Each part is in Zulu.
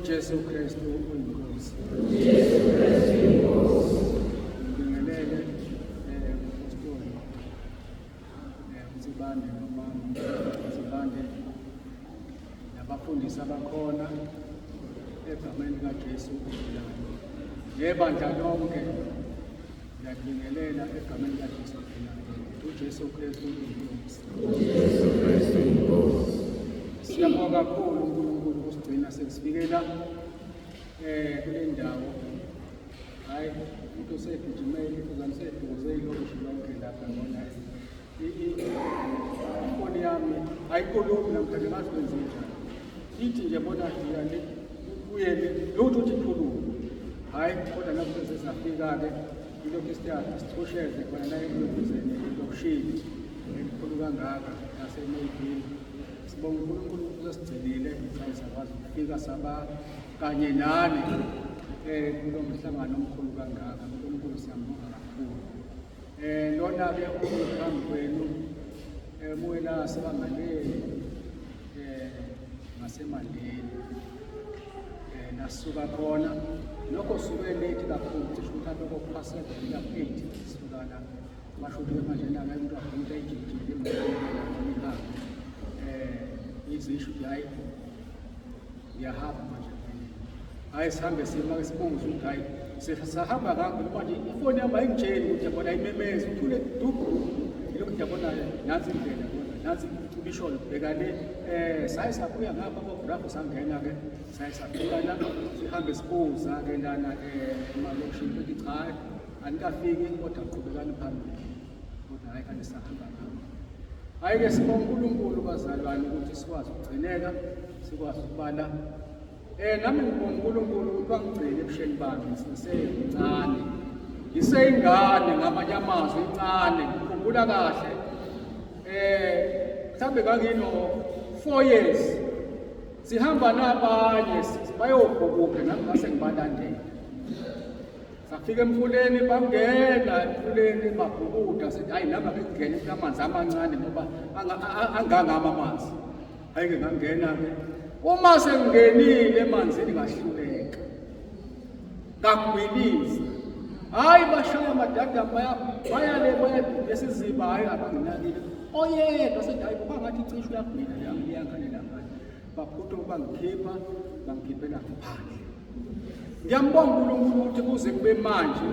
uJesu Kristu uyinkosi. Ngibingelele umpostoli uZibande nomama uZibande nabafundisi abakhona egameni kaJesu ophilayo. Ngebandla lonke ngiyabingelela egameni kaJesu ophilayo. uJesu Kristu uyinkosi. Siyabonga kakhulu uNkulunkulu usigcina sesifikela kule ndawo. Hayi umuntu osegijimele uzaniseduze ilokhu lonke lapha ngona. Ifoni yami ayikhulumi namhlanje ngazi kwenze njani. Ithi nje bona ngiyale uyele lutho uthi khuluma. Hayi kodwa lapho sesafika-ke ilokhu isithosheze khona la ekulokuzeni lokushini elikhulu kangaka nasemayivini. Sibonga uNkulunkulu usesigcinile sayisakwazi ukufika saba kanye nani kulo mhlangano omkhulu kangaka. uNkulunkulu siyambonga kakhulu. Lona-ke phambi kwenu muwela sibangaleli ngasemandeni nasuka khona lokho suke late kakhulu cishe mhlawumbe kokuphasela ka-8 sisukana bashuthi manje nanga umuntu afuna ayijijile izisho hayi ngiyahamba manje hayi sihambe sima-ke sibonge ukuthi hayi sihamba ngakho manje ifoni yami ayingitsheli ukuthi yabona ayimemezi uthule dubu ilokhu ngiyabonayo nansi indlela nansi ubisho libhekane saye sabuya ngapha kografo sangena-ke saye safika la sihambe sibuza-ke lana emalokishini ukuthi cha anikafiki kodwa qhubekani phambili kodwa hayi kade sahamba ngapha. Hayi-ke sibonga uNkulunkulu bazalwane ukuthi sikwazi ukugcineka sikwazi ukubala. Nami ngibonga uNkulunkulu ukuthi wangigcina ebusheni bami ngisemncane ngiseyingane ngamanye amazwi incane ngikhumbula kahle mhlawumbe ngangino-4 years sihamba nabanye bayobhukuda nami ngase ngibalandela. Safika emfuleni bangena emfuleni babhukuda sithi hayi nami ake ngingene amanzi amancane ngoba angangama amanzi. Hayi-ke ngangena-ke uma sengingenile emanzini ngahluleka ngagwiliza. Hayi bashaya amadada bayale lesiziba hayi abanginakile. Oyedwa sethi hayi kuba ngathi cishe uyagwila yangane lapha. Baphutha bangikhiphela ngaphandle. Ngiyambonga uNkulunkulu ukuthi kuze kube manje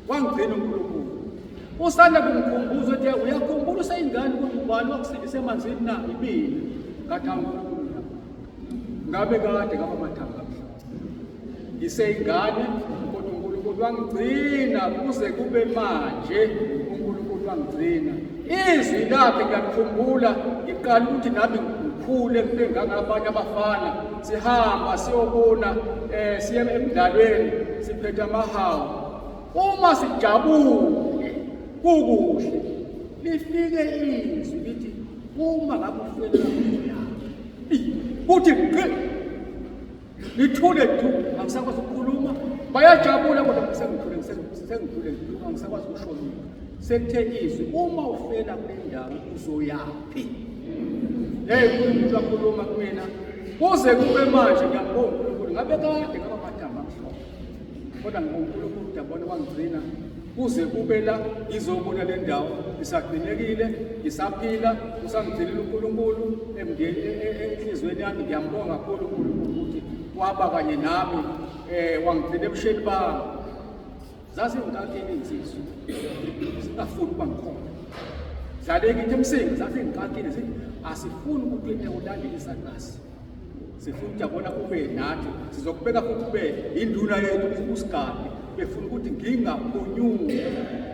wangigcina uNkulunkulu. Usanda kungikhumbuza ukuthi uyakhumbula useyingane ukuthi ubani wakusindisa emanzini na ibili ngathi uNkulunkulu ngabe kade ngaba mathanga ngiseyingane kodwa uNkulunkulu wangigcina kuze kube manje. uNkulunkulu wangigcina izwi lakhe ngiyakhumbula ngiqala ukuthi nami ngikhule ngangabanye abafana sihamba siyobona siye emdlalweni siphethe amahawu. Uma sijabule kukuhle lifike izwi lithi uma ngabe ufela uthi lithule tu angisakwazi ukukhuluma. Bayajabula kodwa sengithule angisakwazi ukusho lutho. Sekuthe izwi uma ufela kule ndawo uzoyaphi. uNkulunkulu wakhuluma kumina kuze kube manje. Ngiyambonga uNkulunkulu ngabe kade ngaba mathamba amhlophe kodwa uNkulunkulu udabona wangigcina kuze kube la ngizobona le ndawo isagcinekile ngisaphila. Usangigcinile uNkulunkulu enhlizweni yami. Ngiyambonga kakhulu uNkulunkulu ukuthi waba kanye nami wangigcina ebusheni bami. Zasingikakile insizwa singafuni ukuba ngikhona zaleke into emsingi zasingikakile sithi asifuni ukuthi ulandele izanqasi. Sifuna ukuthi yabona ube nathi sizokubeka futhi ube induna yethu usigadi. Befuna ukuthi ngingaphunyuki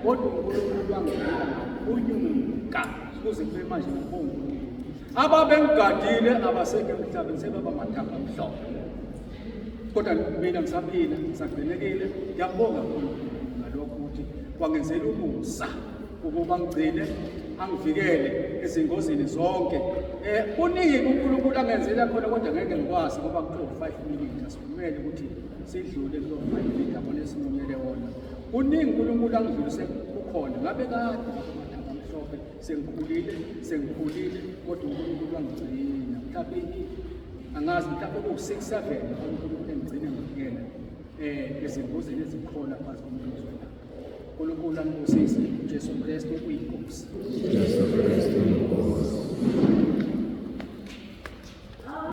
kodwa uNkulunkulu wangigcina ngaphunyuka kuze kube manje. Ngibonga uNkulunkulu. Ababengigadile abasekho emhlabeni sebaba mathanga amhlophe kodwa mina ngisaphila ngisagcinekile. Ngiyabonga uNkulunkulu ngalokho ukuthi wangenzela umusa ukuba ngigcine angivikele ezingozini zonke. Kuningi uNkulunkulu angenzela khona kodwa ngeke ngikwazi ngoba kuthiwa 5 minutes kumele ukuthi sidlule kulo 5 minutes yabona esinqumele wona. Kuningi uNkulunkulu angidlulise kukhona ngabe kade amathanga amhlophe sengikhulile kodwa uNkulunkulu wangigcina. Mhlawumbe angazi mhlawumbe kuwu-6 7 uNkulunkulu engigcine ngakuyena ezingozini ezikhona phansi kombuso la. uNkulunkulu ambusise uJesu Kristu uyinkosi.